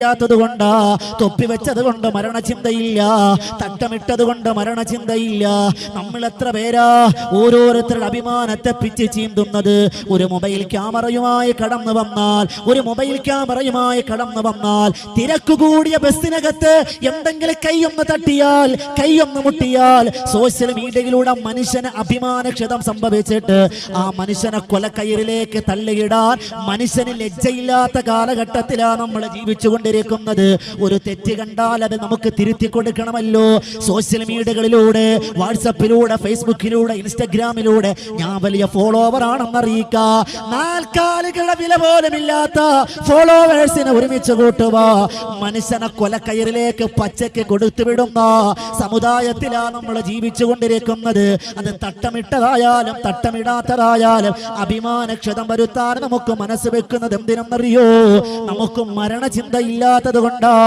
ാത്തതുകൊണ്ട് തൊപ്പി വെച്ചത് കൊണ്ട് മരണചിന്തയില്ല, തട്ടമിട്ടത് കൊണ്ട് മരണചിന്തയില്ല. നമ്മൾ എത്ര പേരാ ഓരോരുത്തരുടെ അഭിമാനത്തെ പിച്ച് ചീന്തുന്നത്. ഒരു മൊബൈൽ ക്യാമറയുമായി കടന്നു വന്നാൽ തിരക്കുകൂടിയ ബസ്സിനകത്ത് എന്തെങ്കിലും കൈയൊന്ന് തട്ടിയാൽ, കൈയൊന്ന് മുട്ടിയാൽ സോഷ്യൽ മീഡിയയിലൂടെ മനുഷ്യന് അഭിമാനക്ഷതം സംഭവിച്ചിട്ട് ആ മനുഷ്യനെ കൊലക്കയറിലേക്ക് തള്ളിയിടാൻ മനുഷ്യന് ലജ്ജയില്ലാത്ത കാലഘട്ടത്തിലാണ് നമ്മൾ ജീവിച്ചുകൊണ്ട് ഒരു തെറ്റ് കണ്ടാൽ അത് നമുക്ക് തിരുത്തി കൊടുക്കണമല്ലോ. സോഷ്യൽ മീഡിയകളിലൂടെ, വാട്സപ്പിലൂടെ, ഫേസ്ബുക്കിലൂടെ, ഇൻസ്റ്റഗ്രാമിലൂടെ ഞാൻ വലിയ ഫോളോവർ ആണെന്ന് അറിയിക്കാം. നാൽക്കാലികളുടെ വില പോലുമില്ലാത്ത ഫോളോവേഴ്സിനെ ഒരുമിച്ച് കൂട്ടുക, മനുഷ്യനെ കൊലക്കയറിലേക്ക് പച്ചയ്ക്ക് കൊടുത്തുവിടുന്ന സമുദായത്തിലാണ് നമ്മൾ ജീവിച്ചുകൊണ്ടിരിക്കുന്നത്. അത് തട്ടമിട്ടതായാലും തട്ടമിടാത്തതായാലും അഭിമാനക്ഷതം വരുത്താൻ നമുക്ക് മനസ്സ് വെക്കുന്നത് എന്തിനെന്നറിയോ? നമുക്ക് മരണചിന്തയില്ലാത്തത് കൊണ്ടാ.